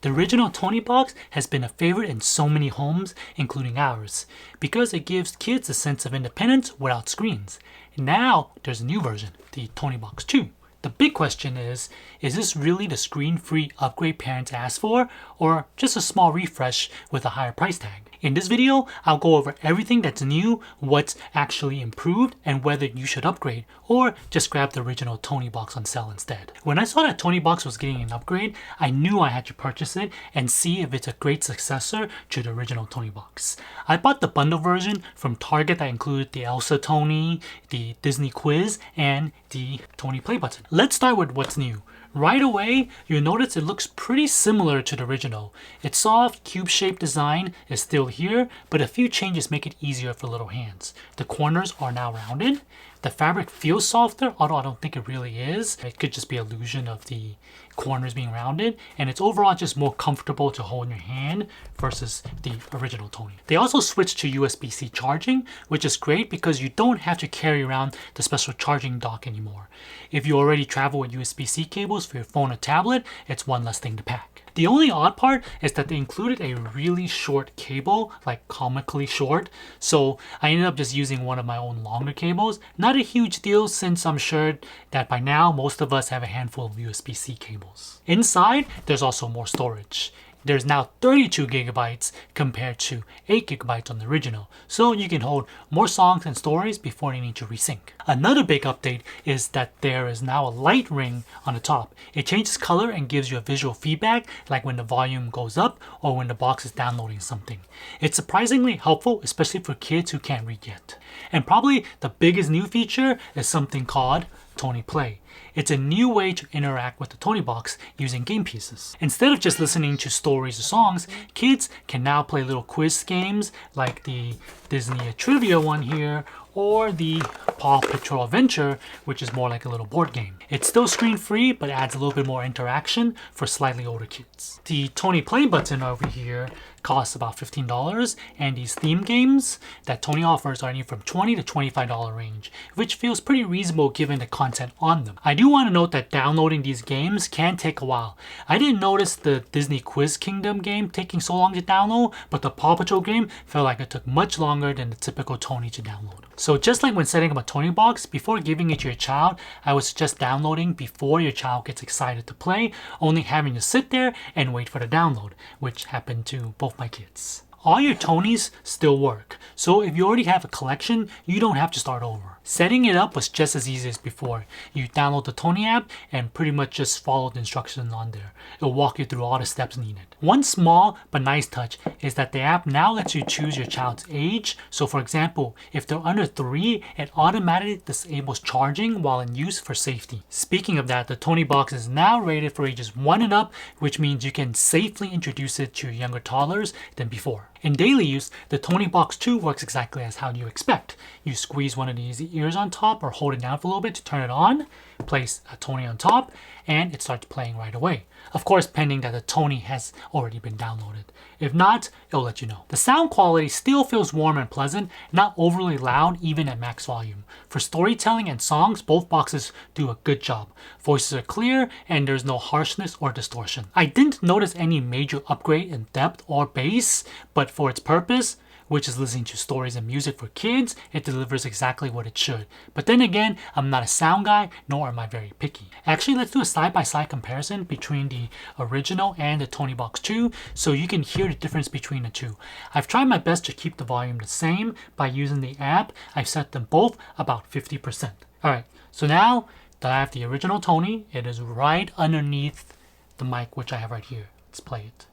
The original Toniebox has been a favorite in so many homes, including ours, because it gives kids a sense of independence without screens. Now there's a new version, the Toniebox 2. The big question is this really the screen-free upgrade parents asked for, or just a small refresh with a higher price tag? In this video, I'll go over everything that's new, what's actually improved, and whether you should upgrade, or just grab the original Toniebox on sale instead. When I saw that Toniebox was getting an upgrade, I knew I had to purchase it and see if it's a great successor to the original Toniebox. I bought the bundle version from Target that included the Elsa Tonie, the Disney Quiz, and the Tonie play button. Let's start with what's new. Right away, you'll notice it looks pretty similar to the original. Its soft, cube-shaped design is still here, but a few changes make it easier for little hands. The corners are now rounded. The fabric feels softer, although I don't think it really is. It could just be an illusion of the corners being rounded, and it's overall just more comfortable to hold in your hand versus the original Tonie. They also switched to USB-C charging, which is great because you don't have to carry around the special charging dock anymore. If you already travel with USB-C cables for your phone or tablet, it's one less thing to pack. The only odd part is that they included a really short cable, like comically short, so I ended up just using one of my own longer cables. Not a huge deal since I'm sure that by now most of us have a handful of USB-C cables. Inside, there's also more storage. There's now 32 gigabytes compared to 8 gigabytes on the original, so you can hold more songs and stories before you need to resync. Another big update is that there is now a light ring on the top. It changes color and gives you a visual feedback, like when the volume goes up or when the box is downloading something. It's surprisingly helpful, especially for kids who can't read yet. And probably the biggest new feature is something called Tonie Play. It's a new way to interact with the Toniebox using game pieces. Instead of just listening to stories or songs, kids can now play little quiz games like the Disney Trivia one here, or the Paw Patrol Adventure, which is more like a little board game. It's still screen-free, but adds a little bit more interaction for slightly older kids. The Tonie play button over here costs about $15, and these theme games that Tonie offers are anywhere from $20 to $25 range, which feels pretty reasonable given the content on them. I do want to note that downloading these games can take a while. I didn't notice the Disney Quiz Kingdom game taking so long to download, but the Paw Patrol game felt like it took much longer than the typical Tonie to download. So just like when setting up a Toniebox, before giving it to your child, I would suggest downloading before your child gets excited to play, only having to sit there and wait for the download, which happened to both my kids. All your Tonies still work, so if you already have a collection, you don't have to start over. Setting it up was just as easy as before. You download the Tonie app and pretty much just follow the instructions on there. It'll walk you through all the steps needed. One small but nice touch is that the app now lets you choose your child's age. So for example, if they're under 3, it automatically disables charging while in use for safety. Speaking of that, the Toniebox is now rated for ages 1 and up, which means you can safely introduce it to younger toddlers than before. In daily use, the Toniebox 2 works exactly as how you expect. You squeeze one of these ears on top or hold it down for a little bit to turn it on, place a Tonie on top, and it starts playing right away. Of course, pending that the Tonie has already been downloaded. If not, it'll let you know. The sound quality still feels warm and pleasant, not overly loud even at max volume. For storytelling and songs, both boxes do a good job. Voices are clear and there's no harshness or distortion. I didn't notice any major upgrade in depth or bass, but for its purpose, which is listening to stories and music for kids, it delivers exactly what it should. But then again, I'm not a sound guy, nor am I very picky. Actually, let's do a side-by-side comparison between the original and the Toniebox 2 so you can hear the difference between the two. I've tried my best to keep the volume the same by using the app. I've set them both about 50%. Alright, so now that I have the original Tonie, it is right underneath the mic, which I have right here. Let's play it.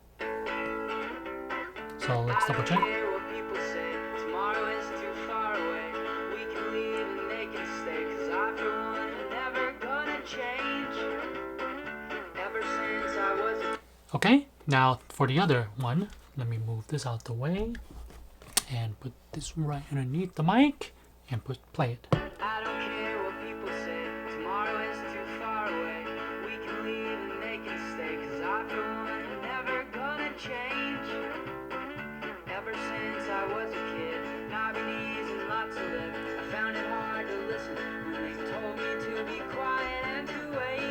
So let's double check. Okay, now for the other one, let me move this out the way and put this right underneath the mic and play it. I don't care what people say, tomorrow is too far away. We can leave and they can stay, 'cause I for one am never gonna change. Ever since I was a kid, I've been easy not to live. I found it hard to listen when they told me to be quiet and to wait.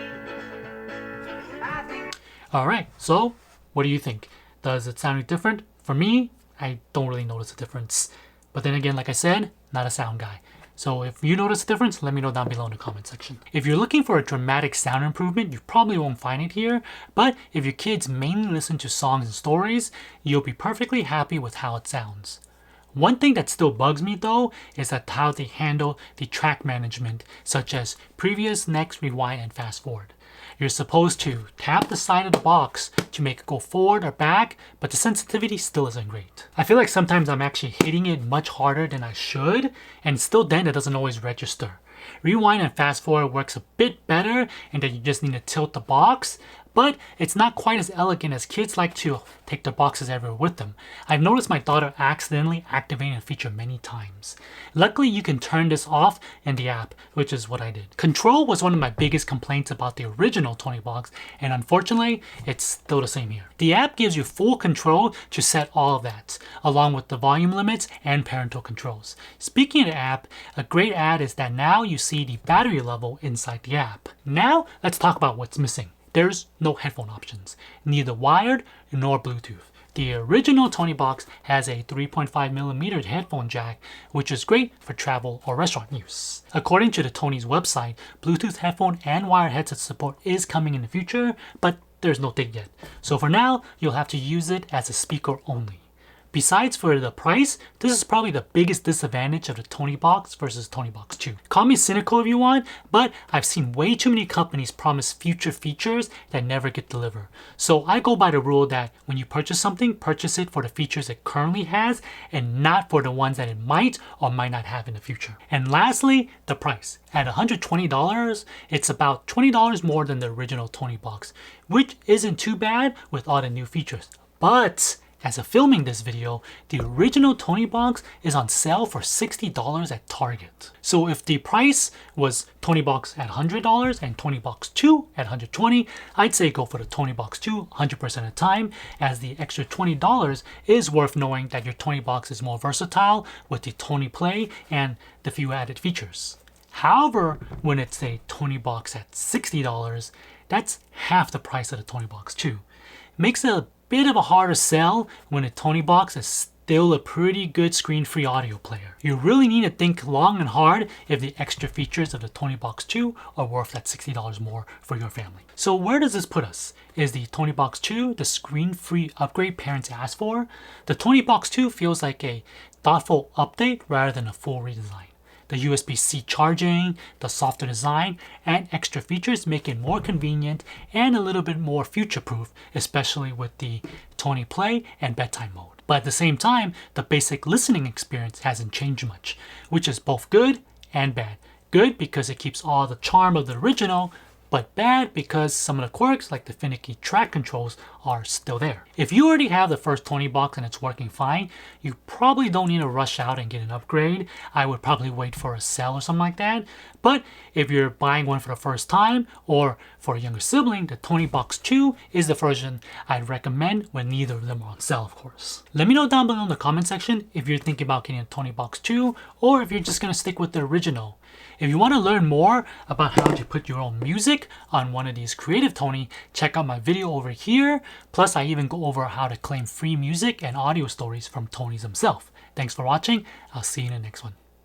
Alright, so What do you think? Does it sound different? For me, I don't really notice a difference. But then again, like I said, not a sound guy. So if you notice a difference, let me know down below in the comment section. If you're looking for a dramatic sound improvement, you probably won't find it here. But if your kids mainly listen to songs and stories, you'll be perfectly happy with how it sounds. One thing that still bugs me though is that how they handle the track management, such as previous, next, rewind, and fast forward. You're supposed to tap the side of the box to make it go forward or back, but the sensitivity still isn't great. I feel like sometimes I'm actually hitting it much harder than I should, and still then it doesn't always register. Rewind and fast forward works a bit better, and then you just need to tilt the box, but it's not quite as elegant as kids like to take their boxes everywhere with them. I've noticed my daughter accidentally activating a feature many times. Luckily, you can turn this off in the app, which is what I did. Control was one of my biggest complaints about the original Toniebox, and unfortunately, it's still the same here. The app gives you full control to set all of that, along with the volume limits and parental controls. Speaking of the app, a great add is that now you see the battery level inside the app. Now, let's talk about what's missing. There's no headphone options, neither wired nor Bluetooth. The original Toniebox has a 3.5mm headphone jack, which is great for travel or restaurant use. According to the Tonie's website, Bluetooth headphone and wired headset support is coming in the future, but there's no date yet. So for now, you'll have to use it as a speaker only. Besides for the price, this is probably the biggest disadvantage of the Toniebox versus Toniebox 2. Call me cynical if you want, but I've seen way too many companies promise future features that never get delivered. So I go by the rule that when you purchase something, purchase it for the features it currently has and not for the ones that it might or might not have in the future. And lastly, the price. At $120, it's about $20 more than the original Toniebox, which isn't too bad with all the new features. But as of filming this video, the original Toniebox is on sale for $60 at Target. So if the price was Toniebox at $100 and Toniebox 2 at $120, I'd say go for the Toniebox 2 100% of the time, as the extra $20 is worth knowing that your Toniebox is more versatile with the Tonie Play and the few added features. However, when it's a Toniebox at $60, that's half the price of the Toniebox 2. Makes it a bit of a harder sell when a Toniebox is still a pretty good screen-free audio player. You really need to think long and hard if the extra features of the Toniebox 2 are worth that $60 more for your family. So where does this put us? Is the Toniebox 2 the screen-free upgrade parents asked for? The Toniebox 2 feels like a thoughtful update rather than a full redesign. The USB-C charging, the softer design, and extra features make it more convenient and a little bit more future-proof, especially with the Tonie Play and bedtime mode. But at the same time, the basic listening experience hasn't changed much, which is both good and bad. Good because it keeps all the charm of the original, but bad because some of the quirks like the finicky track controls are still there. If you already have the first Toniebox and it's working fine, you probably don't need to rush out and get an upgrade. I would probably wait for a sale or something like that. But if you're buying one for the first time or for a younger sibling, the Toniebox 2 is the version I'd recommend when neither of them are on sale, of course. Let me know down below in the comment section if you're thinking about getting a Toniebox 2 or if you're just going to stick with the original. If you want to learn more about how to put your own music on one of these Creative Tonie, check out my video over here. Plus, I even go over how to claim free music and audio stories from Tonie's himself. Thanks for watching. I'll see you in the next one.